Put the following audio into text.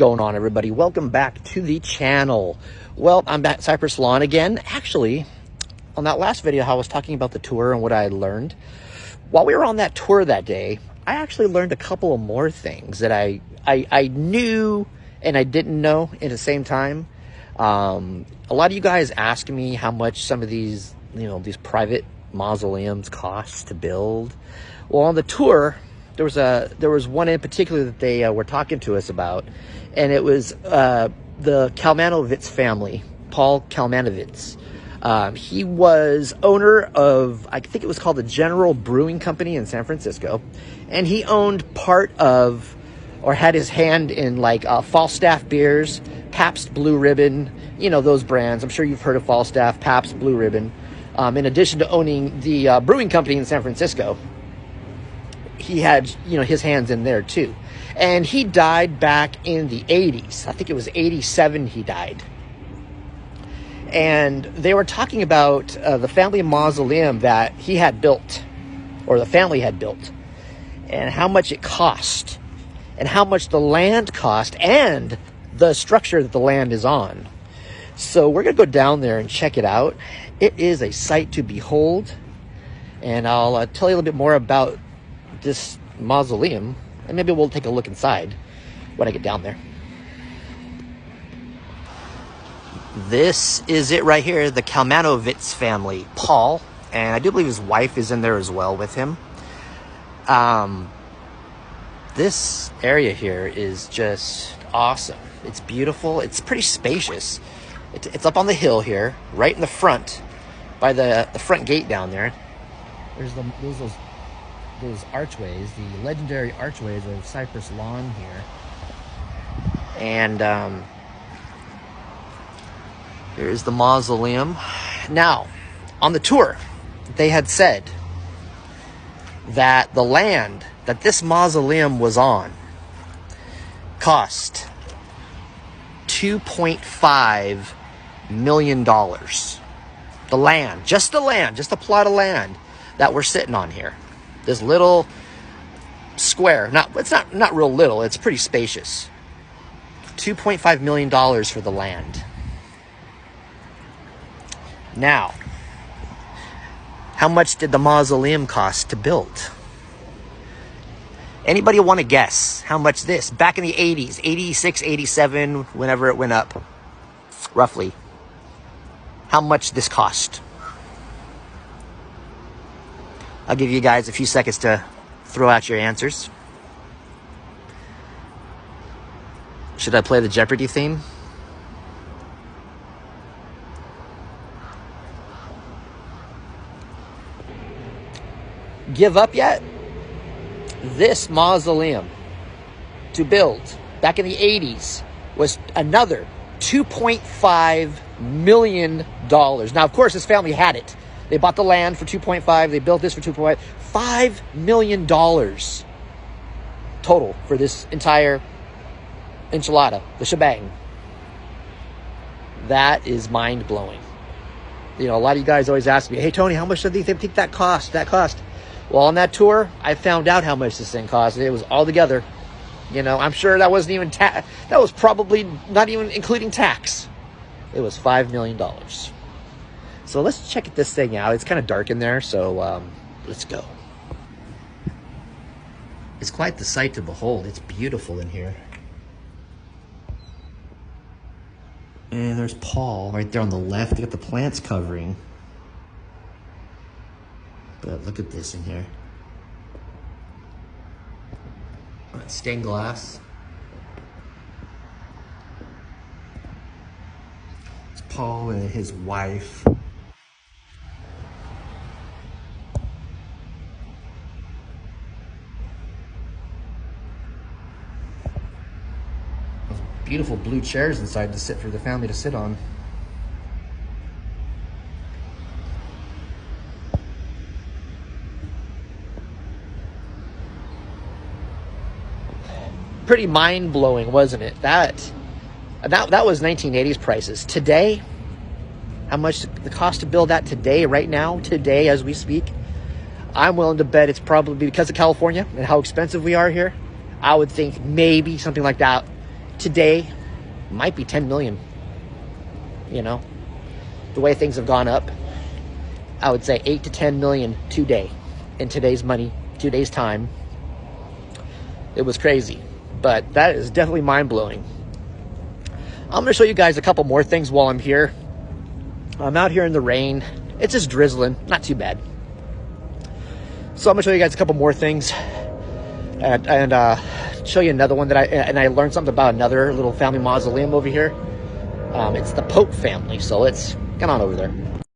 Going on, everybody? Welcome back to the channel. Well, I'm back at Cypress Lawn again. Actually, on that last video, I was talking about the tour and what I learned. While we were on that tour that day, I actually learned a couple of more things that I knew and I didn't know at the same time. A lot of you guys ask me how much some of these, these private mausoleums cost to build. Well, on the tour, there was one in particular that they were talking to us about, and it was the Kalmanovitz family, Paul Kalmanovitz. He was owner of, I think it was called the General Brewing Company in San Francisco, and he owned part of, or had his hand in, like Falstaff beers, Pabst Blue Ribbon, those brands. I'm sure you've heard of Falstaff, Pabst Blue Ribbon. In addition to owning the brewing company in San Francisco, he had, his hands in there too. And he died back in the 80s. I think it was 87 he died. And they were talking about the family mausoleum that he had built, or the family had built, and how much it cost, and how much the land cost, and the structure that the land is on. So we're going to go down there and check it out. It is a sight to behold. And I'll tell you a little bit more about this mausoleum, and maybe we'll take a look inside when I get down there. This is it right here, the Kalmanovitz family, Paul, and I do believe his wife is in there as well with him. This area here is just awesome. It's beautiful. It's pretty spacious. It's up on the hill here, right in the front, by the front gate down there. There's those archways, the legendary archways of Cypress Lawn here. And here's the mausoleum. Now, on the tour, they had said that the land that this mausoleum was on cost $2.5 million. The land, just a plot of land that we're sitting on here. This little square, it's not real little, it's pretty spacious. $2.5 million for the land. Now, how much did the mausoleum cost to build? Anybody want to guess how much this, back in the 80s, 86, 87, whenever it went up, roughly, how much this cost? I'll give you guys a few seconds to throw out your answers. Should I play the Jeopardy theme? Give up yet? This mausoleum to build back in the 80s was another $2.5 million. Now, of course, this family had it. They bought the land for 2.5. They built this for 2.5. $5 million total for this entire enchilada, the shebang. That is mind-blowing. A lot of you guys always ask me, hey, Tony, how much do you think that cost? Well, on that tour, I found out how much this thing cost. It was all together. I'm sure that wasn't even that was probably not even including tax. It was $5 million. So let's check this thing out. It's kind of dark in there, so let's go. It's quite the sight to behold. It's beautiful in here. And there's Paul right there on the left. They got the plants covering. But look at this in here. Stained glass. It's Paul and his wife. Those beautiful blue chairs inside to sit for the family to sit on. Pretty mind-blowing, wasn't it? That was 1980s prices. Today, how much the cost to build that today, right now, today as we speak, I'm willing to bet it's probably because of California and how expensive we are here. I would think maybe something like that today might be 10 million. You know, the way things have gone up, I would say 8 to 10 million today in today's money, today's time. It was crazy, but that is definitely mind-blowing. I'm going to show you guys a couple more things while I'm here. I'm out here in the rain. It's just drizzling, not too bad. So I'm going to show you guys a couple more things and show you another one that I learned something about another little family mausoleum over here. It's the Pope family, so let's get on over there.